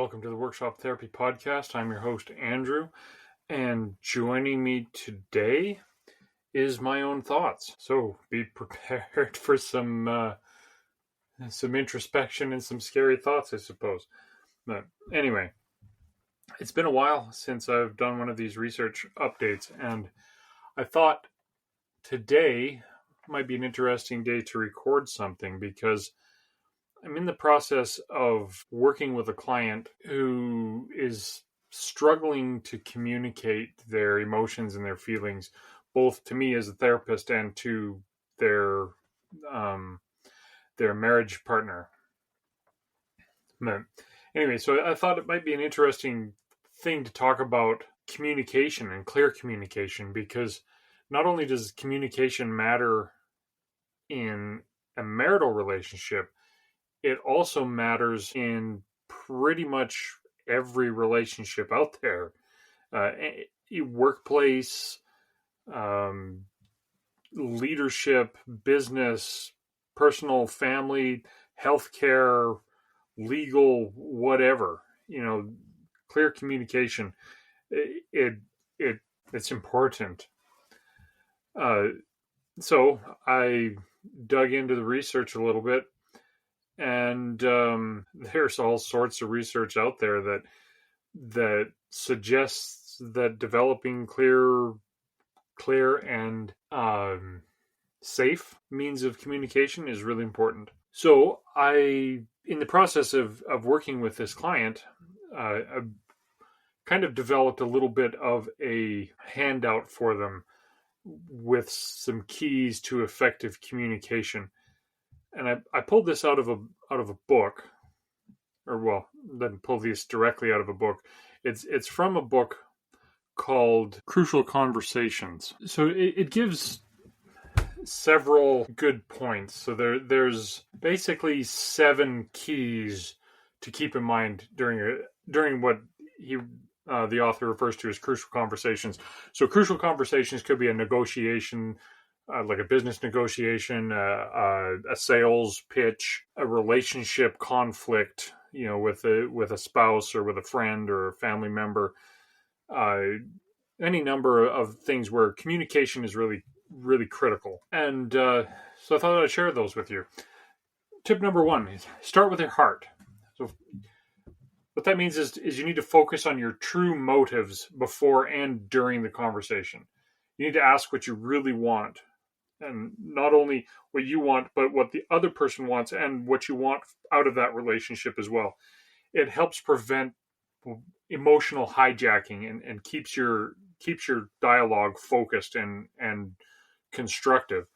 welcome to the Workshop Therapy Podcast. I'm your host, Andrew, and joining me today is my own thoughts. So be prepared for some introspection and some scary thoughts, I suppose. But anyway, it's been a while since I've done one of these research updates, and I thought today might be an interesting day to record something because I'm in the process of working with a client who is struggling to communicate their emotions and their feelings, both to me as a therapist and to their um, their marriage partner. Anyway, so I thought it might be an interesting thing to talk about communication and clear communication, because not only does communication matter in a marital relationship, it also matters in pretty much every relationship out there. Workplace, leadership, business, personal, family, healthcare, legal, whatever. Clear communication. It's important. So I dug into the research a little bit. And there's all sorts of research out there that suggests that developing clear and safe means of communication is really important. So in the process of working with this client, I kind of developed a little bit of a handout for them with some keys to effective communication. And I pulled this out of a book, didn't pull these directly out of a book. It's from a book called Crucial Conversations. So it gives several good points. So there's basically 7 keys to keep in mind during what the author refers to as crucial conversations. So crucial conversations could be a negotiation, like a business negotiation, a sales pitch, a relationship conflict, with a spouse or with a friend or a family member, any number of things where communication is really, really critical. And so I thought I'd share those with you. Tip number 1 is start with your heart. So what that means is you need to focus on your true motives before and during the conversation. You need to ask what you really want, and not only what you want, but what the other person wants and what you want out of that relationship as well. It helps prevent emotional hijacking and keeps your dialogue focused and constructive.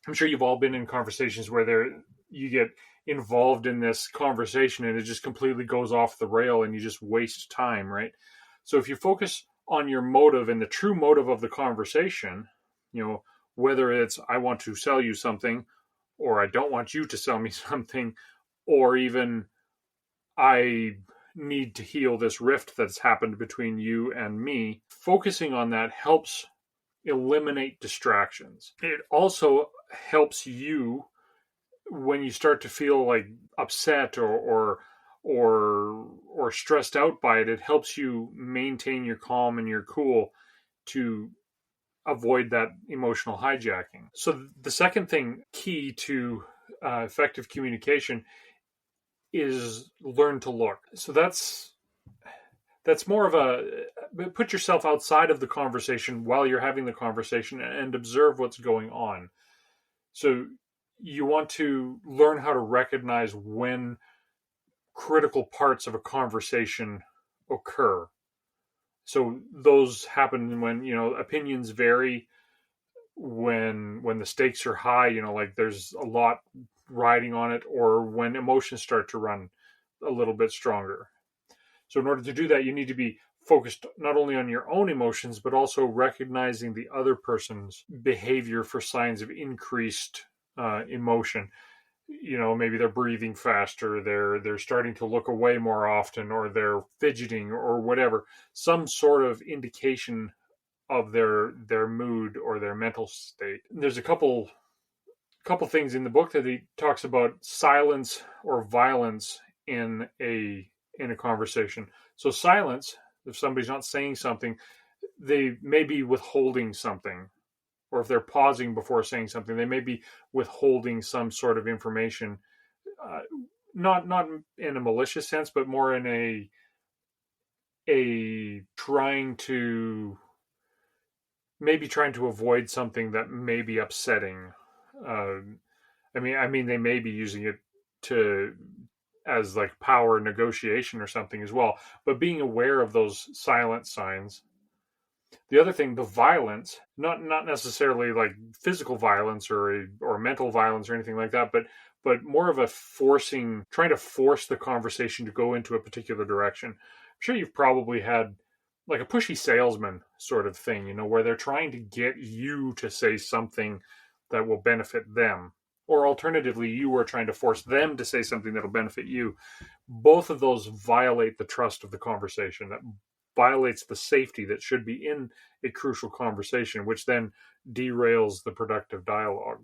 I'm sure you've all been in conversations where you get involved in this conversation and it just completely goes off the rail and you just waste time, right? So if you focus on your motive and the true motive of the conversation, whether it's I want to sell you something, or I don't want you to sell me something, or even I need to heal this rift that's happened between you and me, focusing on that helps eliminate distractions. It also helps you when you start to feel like upset or stressed out by it. It helps you maintain your calm and your cool to avoid that emotional hijacking. So the second thing key to effective communication is learn to look. So that's more of put yourself outside of the conversation while you're having the conversation and observe what's going on. So you want to learn how to recognize when critical parts of a conversation occur. So those happen when, opinions vary, when the stakes are high, like there's a lot riding on it, or when emotions start to run a little bit stronger. So in order to do that, you need to be focused not only on your own emotions, but also recognizing the other person's behavior for signs of increased emotion. Maybe they're breathing faster, they're starting to look away more often, or they're fidgeting, or whatever. Some sort of indication of their mood or their mental state. There's a couple things in the book that he talks about silence or violence in a in a conversation. So silence, if somebody's not saying something, they may be withholding something, or if they're pausing before saying something, they may be withholding some sort of information, uh, not in a malicious sense, but more in a trying to avoid something that may be upsetting. Uh, I mean, they may be using it to as like power negotiation or something as well. But being aware of those silent signs. The other thing, the violence, not necessarily like physical violence or mental violence or anything like that, but more of a trying to force the conversation to go into a particular direction. I'm sure you've probably had like a pushy salesman sort of thing, where they're trying to get you to say something that will benefit them. Or alternatively, you are trying to force them to say something that'll benefit you. Both of those violate the trust of the conversation. That violates the safety that should be in a crucial conversation, which then derails the productive dialogue.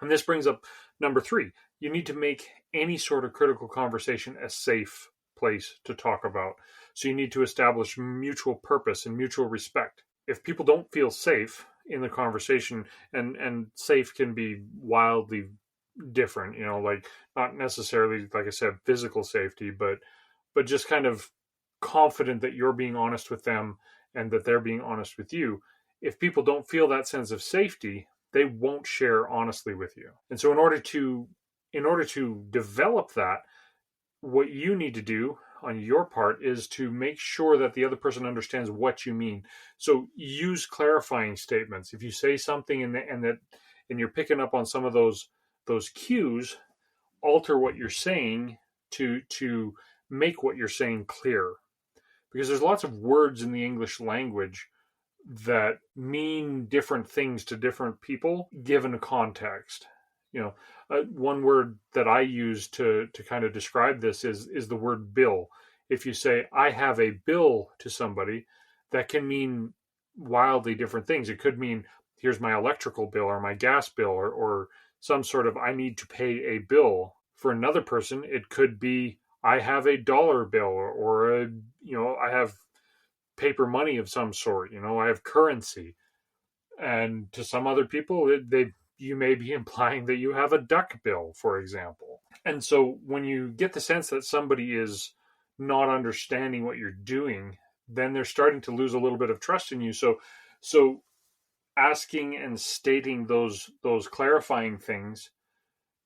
And this brings up number 3. You need to make any sort of critical conversation a safe place to talk about. So you need to establish mutual purpose and mutual respect. If people don't feel safe in the conversation, and safe can be wildly different, like not necessarily, like I said, physical safety, but just kind of confident that you're being honest with them and that they're being honest with you. If people don't feel that sense of safety, they won't share honestly with you. And so in order to develop that, what you need to do on your part is to make sure that the other person understands what you mean. So use clarifying statements. If you say something and you're picking up on some of those cues, alter what you're saying to make what you're saying clear. Because there's lots of words in the English language that mean different things to different people given a context. One word that I use to kind of describe this is the word bill. If you say, I have a bill to somebody, that can mean wildly different things. It could mean, here's my electrical bill or my gas bill, or some sort of, I need to pay a bill. For another person, it could be, I have a dollar bill, or I have paper money of some sort. I have currency. And to some other people, you may be implying that you have a duck bill, for example. And so when you get the sense that somebody is not understanding what you're doing, then they're starting to lose a little bit of trust in you. So asking and stating those clarifying things,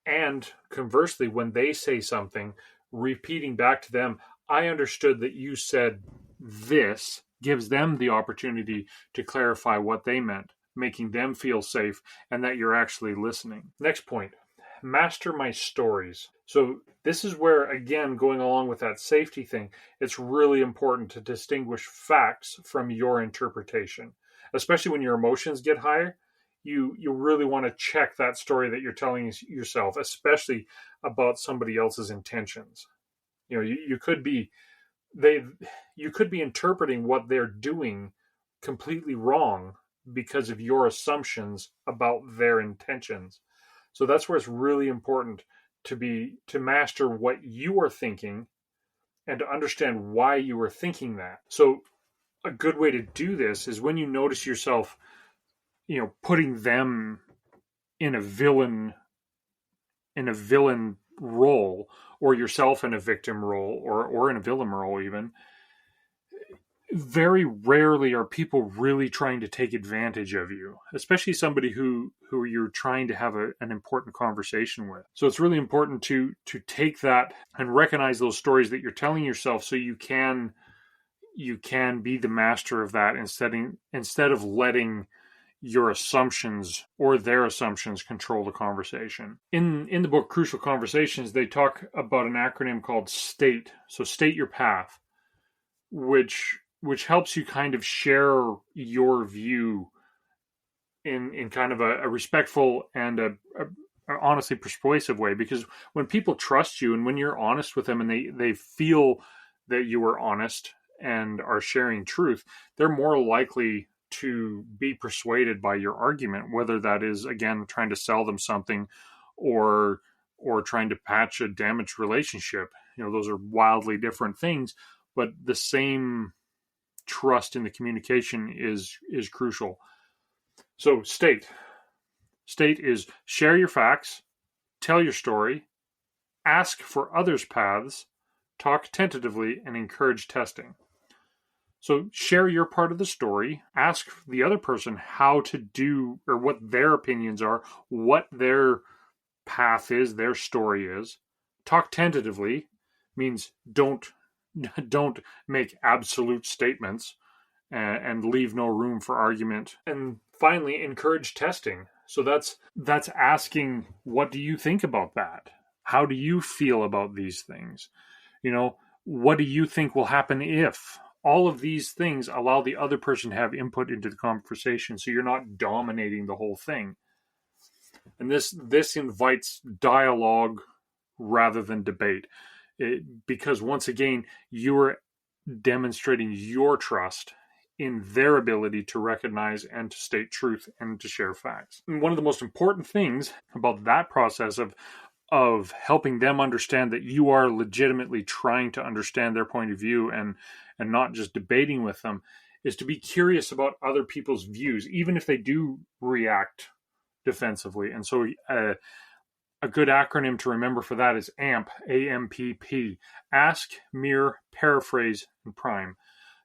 and conversely, when they say something, repeating back to them, I understood that you said this, gives them the opportunity to clarify what they meant, making them feel safe and that you're actually listening. Next point, master my stories. So this is where, again, going along with that safety thing, it's really important to distinguish facts from your interpretation, especially when your emotions get higher. You really want to check that story that you're telling yourself, especially about somebody else's intentions. You could be interpreting what they're doing completely wrong because of your assumptions about their intentions. So that's where it's really important to master what you are thinking and to understand why you are thinking that. So a good way to do this is when you notice yourself, putting them in a villain role, or yourself in a victim role, or in a villain role even. Very rarely are people really trying to take advantage of you, especially somebody who you're trying to have an important conversation with. So it's really important to take that and recognize those stories that you're telling yourself, so you can be the master of that instead of letting your assumptions or their assumptions control the conversation. In the book Crucial Conversations, they talk about an acronym called STATE. So state your path, which helps you kind of share your view in kind of a respectful and a honestly persuasive way. Because when people trust you and when you're honest with them and they feel that you are honest and are sharing truth, they're more likely to be persuaded by your argument, whether that is, again, trying to sell them something or trying to patch a damaged relationship. those are wildly different things, but the same trust in the communication is crucial. So state is share your facts, tell your story, ask for others' paths, talk tentatively, and encourage testing. So share your part of the story, ask the other person how to do, or what their opinions are, what their path is, their story is. Talk tentatively means don't make absolute statements and leave no room for argument. And finally, encourage testing. So that's asking, what do you think about that? How do you feel about these things? What do you think will happen if? All of these things allow the other person to have input into the conversation, so you're not dominating the whole thing. And this invites dialogue rather than debate, because once again, you're demonstrating your trust in their ability to recognize and to state truth and to share facts. And one of the most important things about that process of helping them understand that you are legitimately trying to understand their point of view and not just debating with them is to be curious about other people's views, even if they do react defensively. And so a good acronym to remember for that is AMP, AMPP. Ask, mirror, paraphrase, and prime.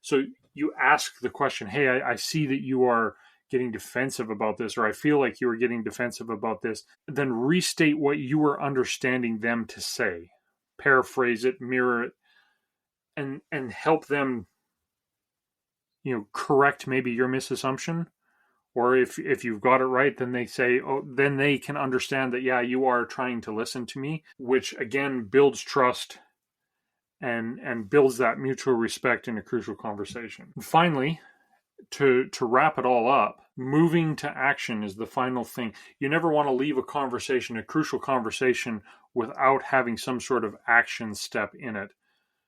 So you ask the question, hey, I see that you are getting defensive about this, or I feel like you are getting defensive about this. Then restate what you were understanding them to say. Paraphrase it, mirror it, and help them, correct maybe your misassumption. Or if you've got it right, then they say, then they can understand that, yeah, you are trying to listen to me, which again builds trust and builds that mutual respect in a crucial conversation. And finally, to wrap it all up, moving to action is the final thing. You never want to leave a crucial conversation, without having some sort of action step in it.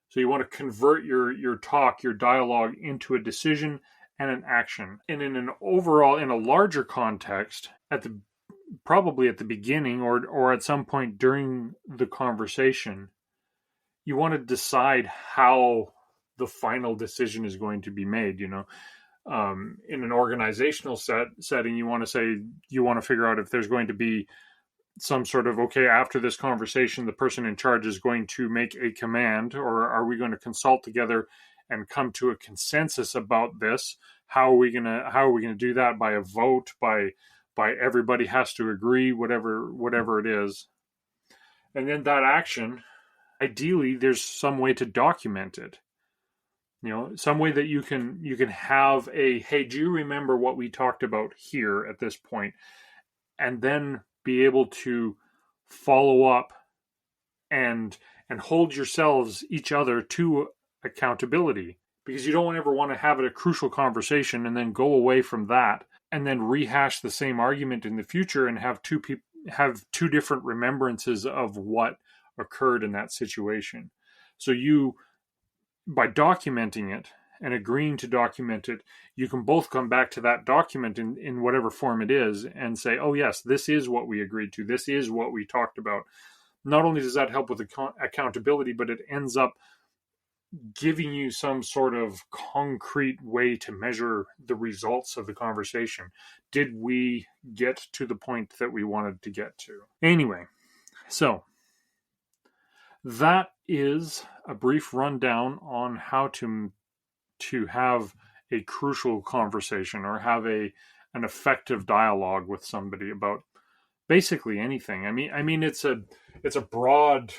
So you want to convert your talk, your dialogue, into a decision and an action. And in a larger context, probably at the beginning or at some point during the conversation, you want to decide how the final decision is going to be made. In an organizational setting, you want to figure out if there's going to be some sort of, okay, after this conversation, the person in charge is going to make a command, or are we going to consult together and come to a consensus about this? How are we gonna do that? By a vote? By everybody has to agree? Whatever it is. And then that action, ideally, there's some way to document it. Some way that you can have a, hey, do you remember what we talked about here at this point? And then be able to follow up and hold yourselves, each other, to accountability, because you don't ever want to have a crucial conversation and then go away from that and then rehash the same argument in the future and have two different remembrances of what occurred in that situation. So by documenting it and agreeing to document it, you can both come back to that document in whatever form it is and say, oh yes, this is what we agreed to. This is what we talked about. Not only does that help with accountability, but it ends up giving you some sort of concrete way to measure the results of the conversation. Did we get to the point that we wanted to get to? Anyway, so that is a brief rundown on how to have a crucial conversation, or have an effective dialogue with somebody about basically anything. I mean it's a broad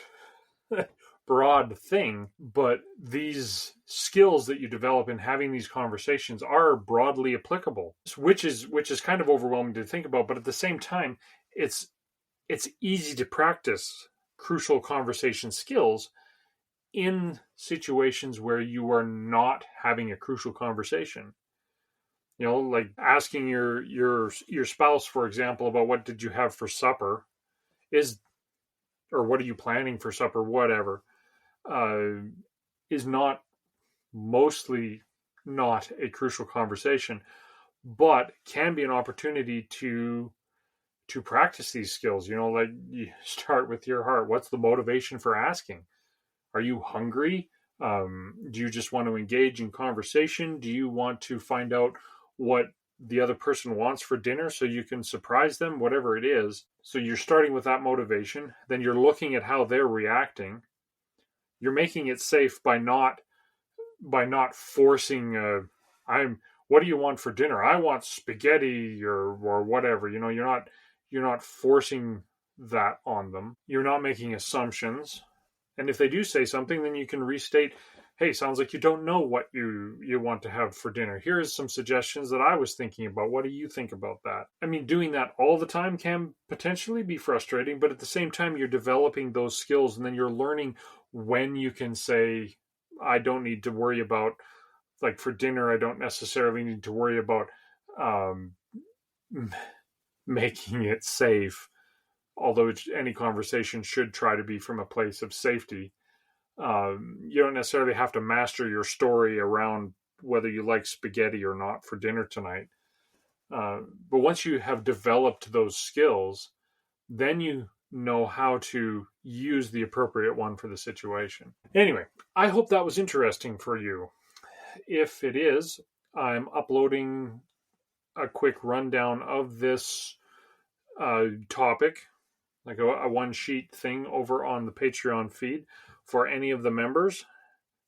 thing, but these skills that you develop in having these conversations are broadly applicable, which is kind of overwhelming to think about, but at the same time, it's easy to practice crucial conversation skills in situations where you are not having a crucial conversation. Like asking your spouse, for example, about what did you have for supper, or what are you planning for supper, whatever, is mostly not a crucial conversation, but can be an opportunity to practice these skills. Like, you start with your heart. What's the motivation for asking? Are you hungry? Do you just want to engage in conversation? Do you want to find out what the other person wants for dinner so you can surprise them, whatever it is? So you're starting with that motivation. Then you're looking at how they're reacting. You're making it safe by not forcing what do you want for dinner? I want spaghetti or whatever. You're not forcing that on them. You're not making assumptions. And if they do say something, then you can restate, hey, sounds like you don't know what you want to have for dinner. Here's some suggestions that I was thinking about. What do you think about that? I mean, doing that all the time can potentially be frustrating, but at the same time, you're developing those skills, and then you're learning when you can say, I don't need to worry about, like for dinner, I don't necessarily need to worry about making it safe, although any conversation should try to be from a place of safety. You don't necessarily have to master your story around whether you like spaghetti or not for dinner tonight. But once you have developed those skills, then you know how to use the appropriate one for the situation. Anyway, I hope that was interesting for you. If it is, I'm uploading a quick rundown of this topic, like a one sheet thing over on the Patreon feed for any of the members.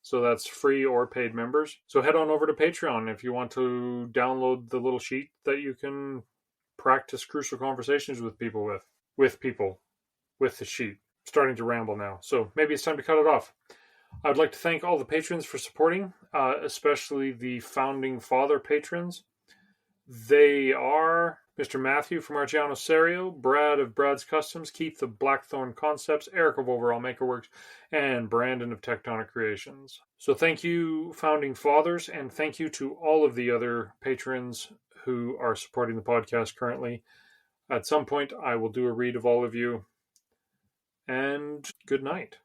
So that's free or paid members. So head on over to Patreon if you want to download the little sheet that you can practice crucial conversations with people with the sheet. Starting to ramble now, so maybe it's time to cut it off. I would like to thank all the patrons for supporting, especially the founding father patrons. They are Mr. Matthew from Argiano Serio, Brad of Brad's Customs, Keith of Blackthorn Concepts, Eric of Overall Makerworks, and Brandon of Tectonic Creations. So thank you, founding fathers, and thank you to all of the other patrons who are supporting the podcast currently. At some point, I will do a read of all of you, and good night.